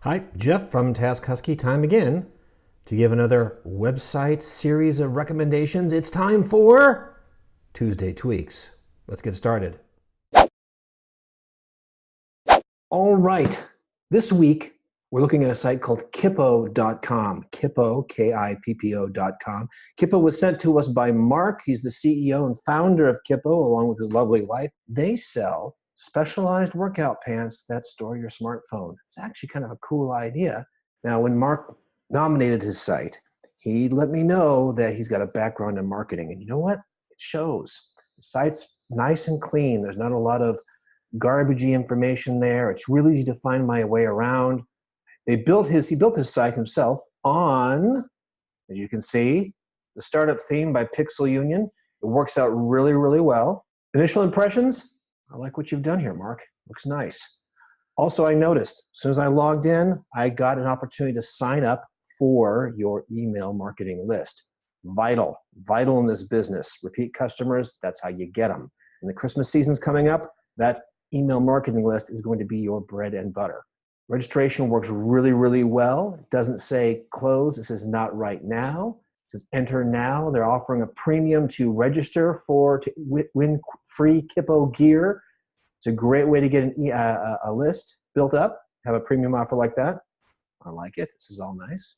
Hi, Jeff from Task Husky. Time again to give another website series of recommendations. It's time for Tuesday Tweaks. Let's get started. All right. This week, we're looking at a site called Kippo.com. Kippo, Kippo.com. Kippo was sent to us by Mark. He's the CEO and founder of Kippo, along with his lovely wife. They sell specialized workout pants that store your smartphone. It's actually kind of a cool idea. Now, when Mark nominated his site, he let me know that he's got a background in marketing. And you know what? It shows. The site's nice and clean. There's not a lot of garbagey information there. It's really easy to find my way around. He built his site himself on, as you can see, the startup theme by Pixel Union. It works out really, really well. Initial impressions? I like what you've done here, Mark. Looks nice. Also, I noticed, as soon as I logged in, I got an opportunity to sign up for your email marketing list. Vital in this business. Repeat customers, that's how you get them. And the Christmas season's coming up, that email marketing list is going to be your bread and butter. Registration works really, really well. It doesn't say close. It says not right now. It says enter now. They're offering a premium to register to win free Kippo gear. It's a great way to get a list built up, have a premium offer like that. I like it. This is all nice.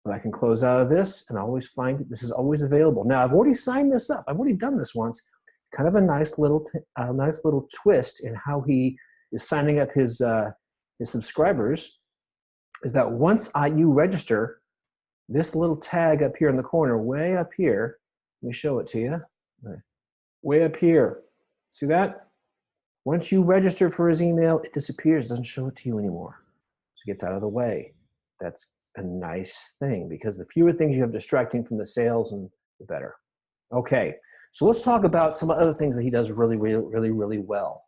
But I can close out of this and always find this is always available. Now, I've already signed this up. I've already done this once. Kind of a nice little twist in how he is signing up his subscribers is that once you register, this little tag up here in the corner, way up here, let me show it to you, way up here. See that? Once you register for his email, it disappears, doesn't show it to you anymore. So it gets out of the way. That's a nice thing because the fewer things you have distracting from the sales, and the better. Okay, so let's talk about some other things that he does really, really, really, really well.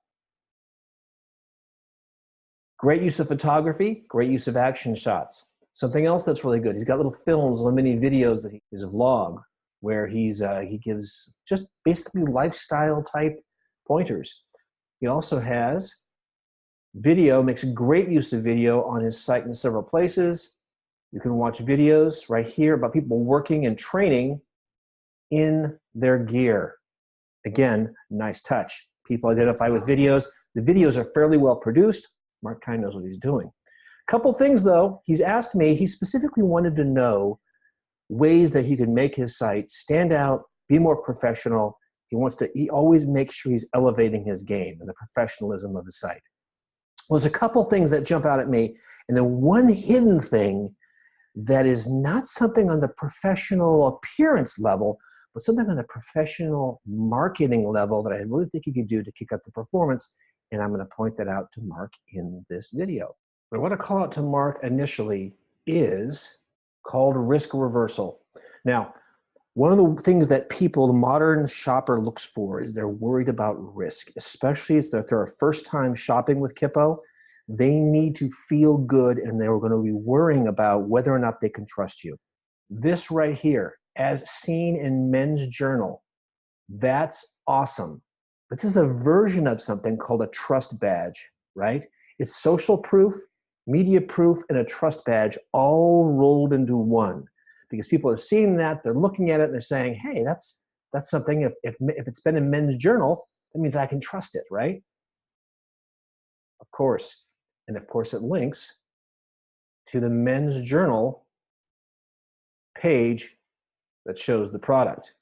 Great use of photography, great use of action shots. Something else that's really good, he's got little films, little mini videos that is a vlog where he gives just basically lifestyle type pointers. He also has video, makes a great use of video on his site in several places. You can watch videos right here about people working and training in their gear. Again, nice touch. People identify with videos. The videos are fairly well produced. Mark kind of knows what he's doing. Couple things though, he's asked me, he specifically wanted to know ways that he could make his site stand out, be more professional. He always makes sure he's elevating his game and the professionalism of his site. Well, there's a couple things that jump out at me, and then one hidden thing that is not something on the professional appearance level, but something on the professional marketing level that I really think you could do to kick up the performance. And I'm going to point that out to Mark in this video. What I want to call out to Mark initially is called risk reversal. Now, one of the things that the modern shopper looks for is they're worried about risk, especially if they're a first time shopping with Kippo. They need to feel good and they're going to be worrying about whether or not they can trust you. This right here, as seen in Men's Journal, that's awesome. This is a version of something called a trust badge, right? It's social proof, media proof, and a trust badge all rolled into one. Because people are seeing that, they're looking at it, and they're saying, hey, that's something, if it's been in Men's Journal, that means I can trust it, right? Of course. And of course, it links to the Men's Journal page that shows the product.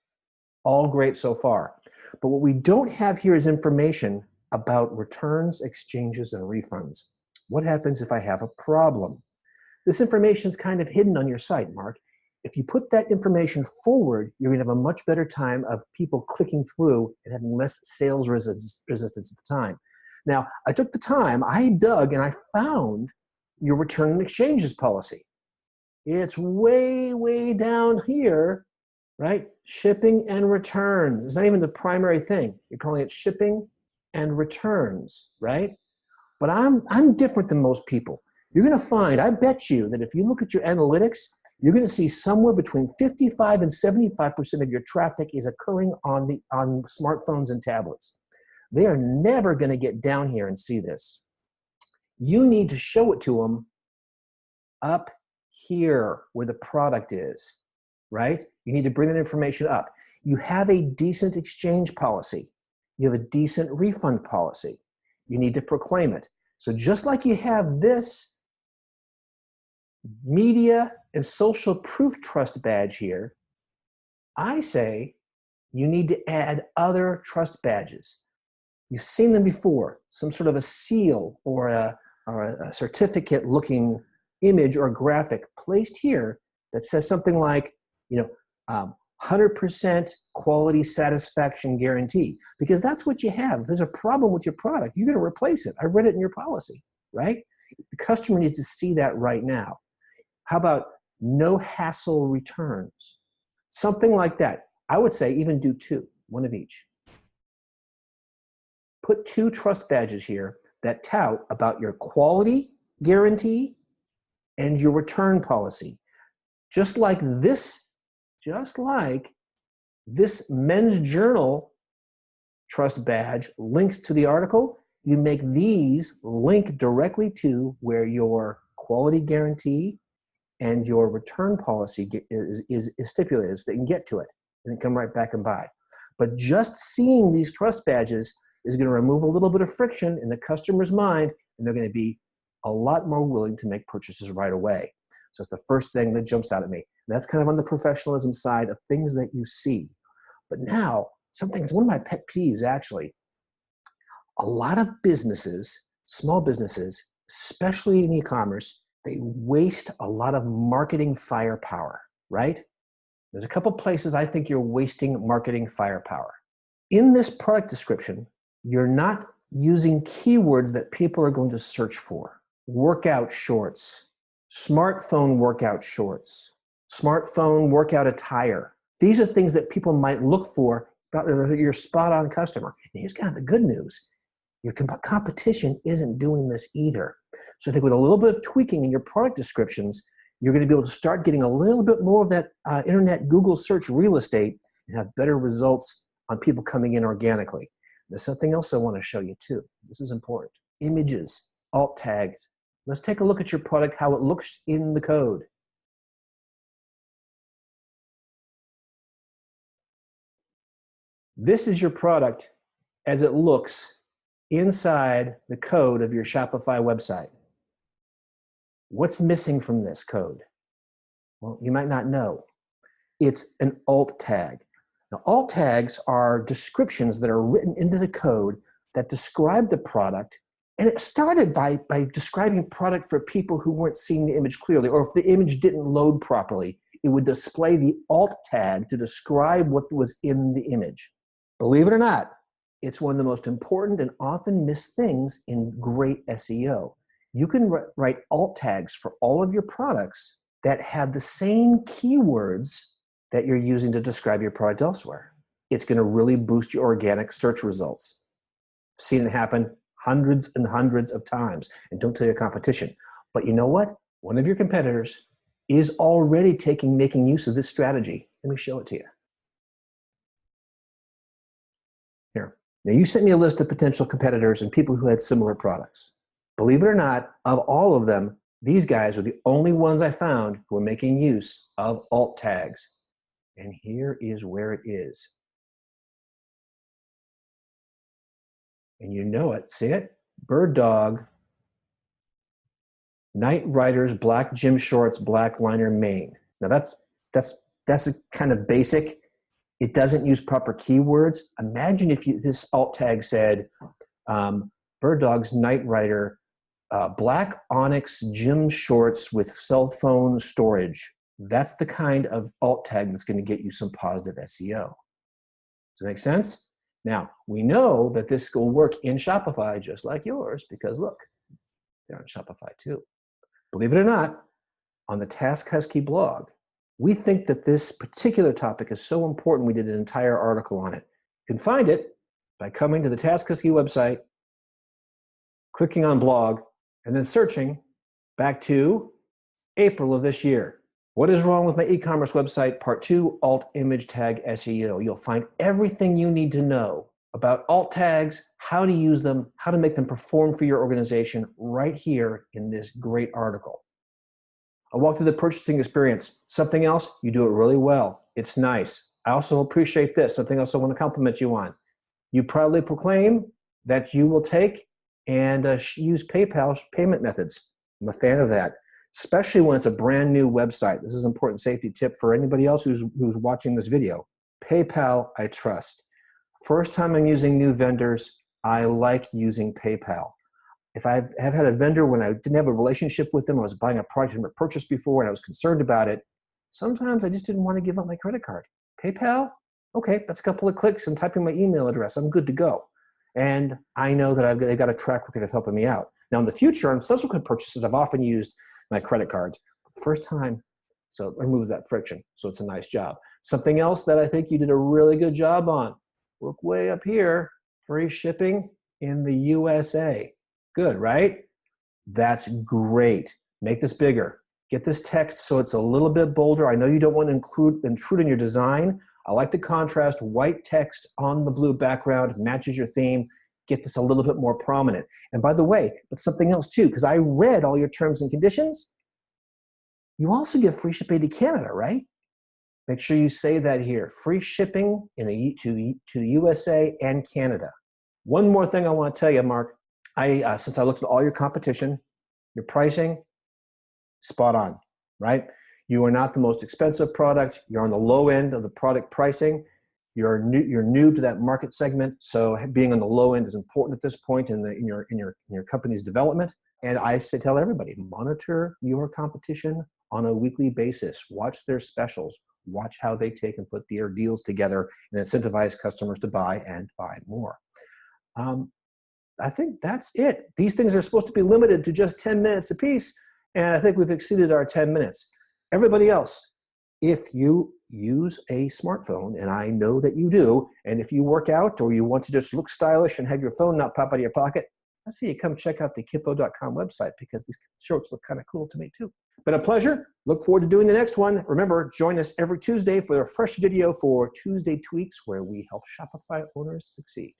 All great so far. But what we don't have here is information about returns, exchanges, and refunds. What happens if I have a problem? This information is kind of hidden on your site, Mark. If you put that information forward, you're going to have a much better time of people clicking through and having less sales resistance at the time. Now, I took the time, I dug, and I found your return and exchanges policy. It's way, way down here, right? Shipping and returns. It's not even the primary thing. You're calling it shipping and returns, right? But I'm different than most people. You're going to find, I bet you, that if you look at your analytics, you're going to see somewhere between 55 and 75% of your traffic is occurring on smartphones and tablets. They are never going to get down here and see this. You need to show it to them up here where the product is, right? You need to bring that information up. You have a decent exchange policy. You have a decent refund policy. You need to proclaim it. So just like you have this media and social proof trust badge here, I say you need to add other trust badges. You've seen them before, some sort of a seal or a certificate looking image or graphic placed here that says something like, 100% quality satisfaction guarantee, because that's what you have. If there's a problem with your product, you're going to replace it. I read it in your policy, right? The customer needs to see that right now. How about no hassle returns? Something like that. I would say even do two, one of each. Put two trust badges here that tout about your quality guarantee and your return policy. Just like this Men's Journal trust badge links to the article, you make these link directly to where your quality guarantee and your return policy is stipulated, so they can get to it and then come right back and buy. But just seeing these trust badges is going to remove a little bit of friction in the customer's mind, and they're going to be a lot more willing to make purchases right away. So it's the first thing that jumps out at me. And that's kind of on the professionalism side of things that you see. But now, it's one of my pet peeves actually. A lot of businesses, small businesses, especially in e-commerce, they waste a lot of marketing firepower, right? There's a couple places I think you're wasting marketing firepower. In this product description, you're not using keywords that people are going to search for. Workout shorts, smartphone workout shorts, smartphone workout attire. These are things that people might look for about your spot-on customer. And here's kind of the good news. Your competition isn't doing this either. So I think with a little bit of tweaking in your product descriptions, you're going to be able to start getting a little bit more of that internet Google search real estate and have better results on people coming in organically. There's something else I want to show you too. This is important. Images, alt tags. Let's take a look at your product, how it looks in the code. This is your product as it looks inside the code of your Shopify website. What's missing from this code? Well, you might not know. It's an alt tag. Now, alt tags are descriptions that are written into the code that describe the product. And it started by describing product for people who weren't seeing the image clearly, or if the image didn't load properly, it would display the alt tag to describe what was in the image. Believe it or not, it's one of the most important and often missed things in great SEO. You can write alt tags for all of your products that have the same keywords that you're using to describe your product elsewhere. It's going to really boost your organic search results. I've seen it happen hundreds and hundreds of times. And don't tell your competition. But you know what? One of your competitors is already making use of this strategy. Let me show it to you. Here. Now, you sent me a list of potential competitors and people who had similar products. Believe it or not, of all of them, these guys are the only ones I found who are making use of alt tags. And here is where it is. And you know it. See it? Bird dog, Night Riders, black gym shorts, black liner mane. Now that's a kind of basic. It doesn't use proper keywords. Imagine if this alt tag said, Bird Dog's Night Rider, black onyx gym shorts with cell phone storage. That's the kind of alt tag that's going to get you some positive SEO. Does that make sense? Now, we know that this will work in Shopify just like yours because look, they're on Shopify too. Believe it or not, on the Task Husky blog, we think that this particular topic is so important we did an entire article on it. You can find it by coming to the Task Husky website, clicking on blog, and then searching back to April of this year. What is wrong with my e-commerce website? Part 2, alt image tag SEO. You'll find everything you need to know about alt tags, how to use them, how to make them perform for your organization right here in this great article. I walk through the purchasing experience. Something else, you do it really well. It's nice. I also appreciate this. Something else I want to compliment you on. You proudly proclaim that you will take and use PayPal's payment methods. I'm a fan of that, especially when it's a brand new website. This is an important safety tip for anybody else who's watching this video. PayPal, I trust. First time I'm using new vendors, I like using PayPal. If I have had a vendor when I didn't have a relationship with them, I was buying a product I never purchased before and I was concerned about it, sometimes I just didn't want to give up my credit card. PayPal, okay, that's a couple of clicks and typing my email address. I'm good to go. And I know that they've got a track record of helping me out. Now in the future, on subsequent purchases, I've often used my credit cards. First time, so it removes that friction. So it's a nice job. Something else that I think you did a really good job on, look way up here, free shipping in the USA. Good, right? That's great. Make this bigger. Get this text so it's a little bit bolder. I know you don't want to intrude in your design. I like the contrast. White text on the blue background matches your theme. Get this a little bit more prominent. And by the way, but something else too, because I read all your terms and conditions. You also give free shipping to Canada, right? Make sure you say that here. Free shipping to the USA and Canada. One more thing I want to tell you, Mark. Since I looked at all your competition, your pricing, spot on, right? You are not the most expensive product. You're on the low end of the product pricing. You're new to that market segment, so being on the low end is important at this point in your company's development. And I tell everybody, monitor your competition on a weekly basis. Watch their specials. Watch how they take and put their deals together and incentivize customers to buy and buy more. I think that's it. These things are supposed to be limited to just 10 minutes apiece, and I think we've exceeded our 10 minutes. Everybody else, if you use a smartphone, and I know that you do, and if you work out or you want to just look stylish and have your phone not pop out of your pocket, I say you come check out the kippo.com website because these shorts look kind of cool to me too. Been a pleasure. Look forward to doing the next one. Remember, join us every Tuesday for a fresh video for Tuesday Tweaks, where we help Shopify owners succeed.